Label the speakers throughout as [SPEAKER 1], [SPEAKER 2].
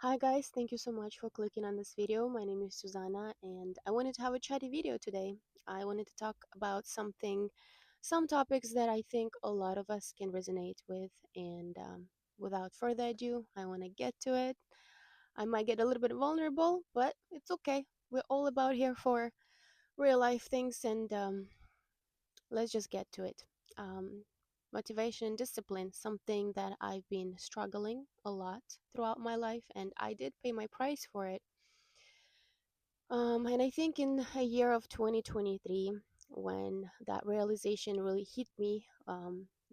[SPEAKER 1] Hi guys, thank you so much for clicking on this video. My name is Susanna and I wanted to have a chatty video today. I wanted to talk about some topics that I think a lot of us can resonate with and without further ado, I want to get to it. I might get a little bit vulnerable, but it's okay. We're all about here for real life things and let's just get to it. Um, Motivation, discipline, something that I've been struggling a lot throughout my life, and I did pay my price for it. And I think in a year of 2023, when that realization really hit me,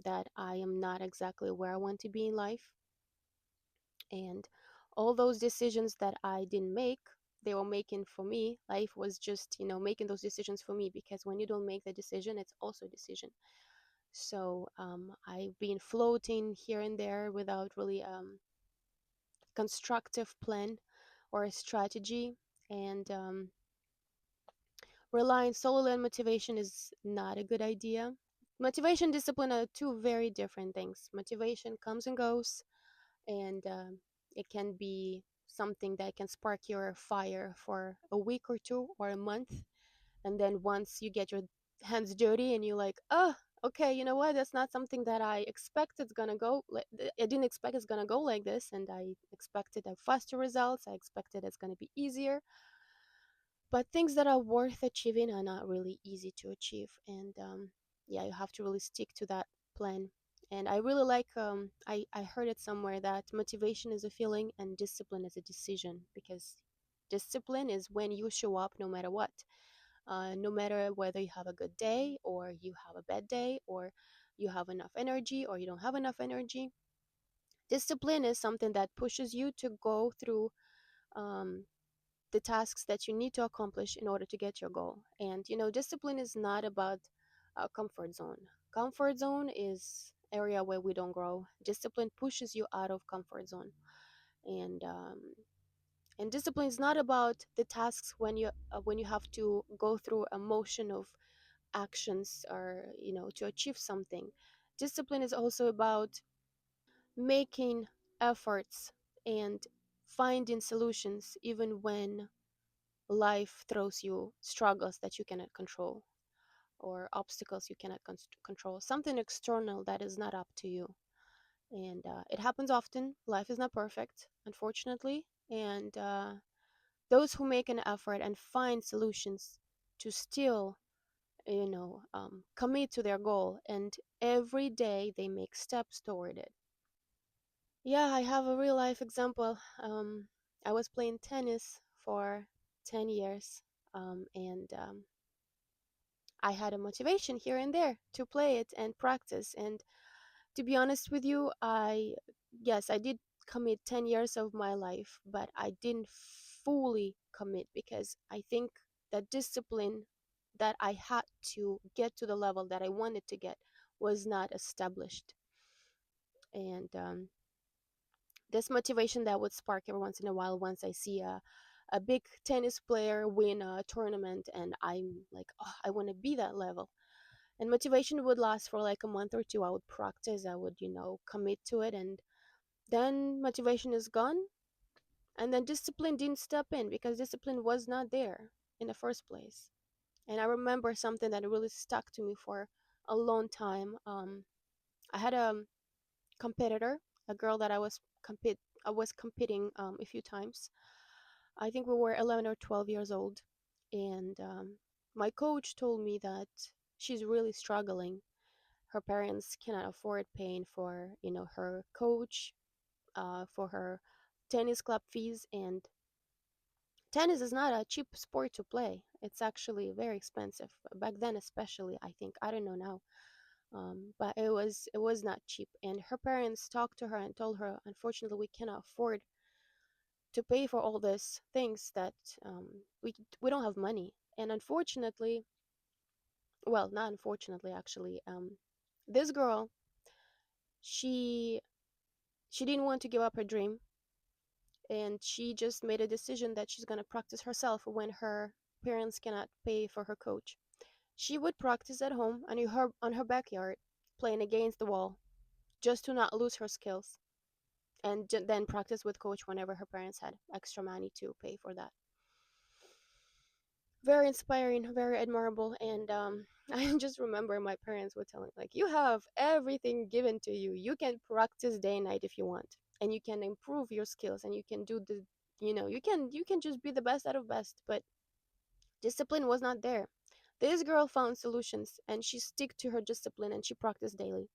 [SPEAKER 1] that I am not exactly where I want to be in life, and all those decisions that I didn't make, they were making for me. Life was just, making those decisions for me because when you don't make the decision, it's also a decision. So I've been floating here and there without really constructive plan or a strategy, and relying solely on motivation is not a good idea. Motivation, discipline are two very different things. Motivation comes and goes, and it can be something that can spark your fire for a week or two or a month, and then once you get your hands dirty and you're like, oh, okay, you know what, that's not something that I expect it's gonna go like, I didn't expect it's gonna go like this, and I expected a faster results, I expected it's gonna be easier, but things that are worth achieving are not really easy to achieve, and yeah, you have to really stick to that plan. And I really like, I heard it somewhere that motivation is a feeling and discipline is a decision, because discipline is when you show up no matter what, no matter whether you have a good day or you have a bad day, or you have enough energy or you don't have enough energy. Discipline is something that pushes you to go through um, the tasks that you need to accomplish in order to get your goal. And discipline is not about a comfort zone. Comfort zone is area where we don't grow. Discipline pushes you out of comfort zone, and and discipline is not about the tasks when you have to go through a motion of actions, or to achieve something. Discipline is also about making efforts and finding solutions even when life throws you struggles that you cannot control, or obstacles you cannot control, something external that is not up to you. And it happens often. Life is not perfect, unfortunately, and those who make an effort and find solutions to still commit to their goal, and every day they make steps toward it. Yeah, I have a real life example. I was playing tennis for 10 years, and I had a motivation here and there to play it and practice. And to be honest with you, yes, I did commit 10 years of my life, but I didn't fully commit because I think that discipline that I had to get to the level that I wanted to get was not established. And this motivation that would spark every once in a while, once I see a big tennis player win a tournament, and I'm like, oh, I want to be that level. And motivation would last for like a month or two. I would practice, I would commit to it, and then motivation is gone, and then discipline didn't step in because discipline was not there in the first place. And I remember something that really stuck to me for a long time. I had a competitor, a girl that I was competing a few times. I think we were 11 or 12 years old, and my coach told me that she's really struggling. Her parents cannot afford paying for her coach, for her tennis club fees, and tennis is not a cheap sport to play. It's actually very expensive back then, especially. I think, I don't know now, but it was not cheap. And her parents talked to her and told her, unfortunately, we cannot afford to pay for all these things that um, we don't have money. And unfortunately, well, not unfortunately, actually, this girl, she she didn't want to give up her dream, and she just made a decision that she's going to practice herself when her parents cannot pay for her coach. She would practice at home on her backyard, playing against the wall, just to not lose her skills. and then practice with coach whenever her parents had extra money to pay for that. Very inspiring, very admirable. And I just remember my parents were telling, like, you have everything given to you. You can practice day and night if you want, and you can improve your skills, and you can do the, you can just be the best out of best. But discipline was not there. This girl found solutions, and she stick to her discipline, and she practiced daily.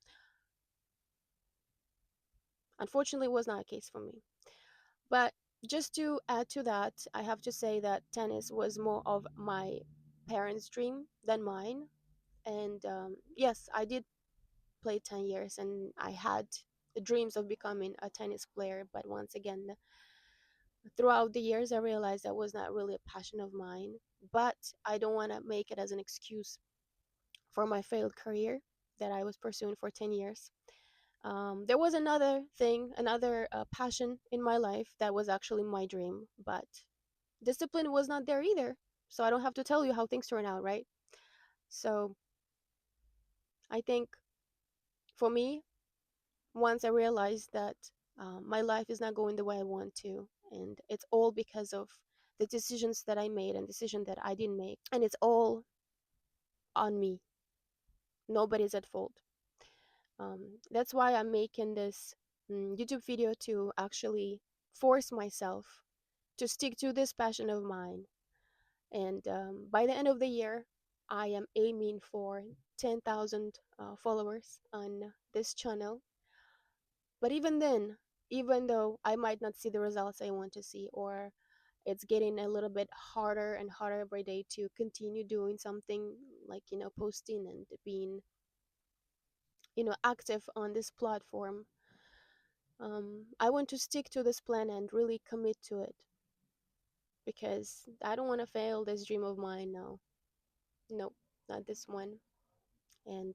[SPEAKER 1] Unfortunately, it was not a case for me. But just to add to that, I have to say that tennis was more of my parents' dream than mine. And yes, I did play 10 years, and I had dreams of becoming a tennis player. But once again, throughout the years, I realized that was not really a passion of mine. But I don't want to make it as an excuse for my failed career that I was pursuing for 10 years. There was another thing, another passion in my life that was actually my dream, but discipline was not there either. So I don't have to tell you how things turn out, right? So I think for me, once I realized that my life is not going the way I want to, and it's all because of the decisions that I made and decision that I didn't make, and it's all on me. Nobody's at fault. That's why I'm making this YouTube video to actually force myself to stick to this passion of mine. And by the end of the year, I am aiming for 10,000 followers on this channel. But even then, even though I might not see the results I want to see, or it's getting a little bit harder and harder every day to continue doing something like, posting and being, active on this platform, I want to stick to this plan and really commit to it because I don't want to fail this dream of mine now. Nope, not this one. And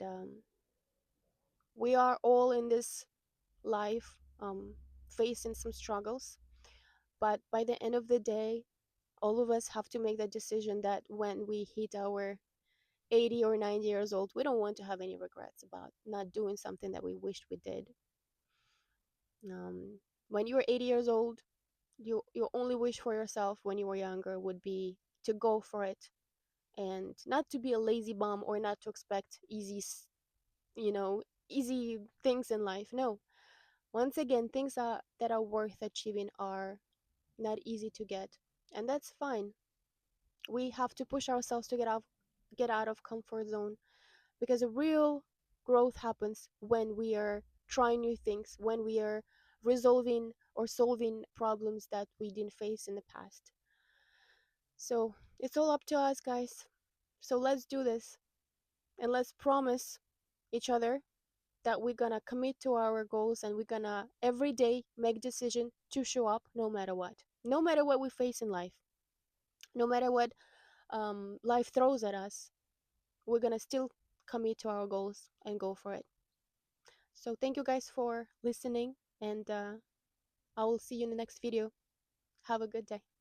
[SPEAKER 1] we are all in this life facing some struggles, but by the end of the day, all of us have to make that decision that when we hit our 80 or 90 years old, we don't want to have any regrets about not doing something that we wished we did. When you're 80 years old, your only wish for yourself when you were younger would be to go for it and not to be a lazy bum or not to expect you know easy things in life. No, once again, things that are worth achieving are not easy to get, and that's fine. We have to push ourselves to get out of comfort zone, because a real growth happens when we are trying new things, when we are resolving or solving problems that we didn't face in the past. So it's all up to us, guys. So let's do this, and let's promise each other that we're gonna commit to our goals, and we're gonna every day make decision to show up no matter what, no matter what we face in life, no matter what life throws at us. We're gonna still commit to our goals and go for it. So thank you guys for listening, and I will see you in the next video. Have a good day.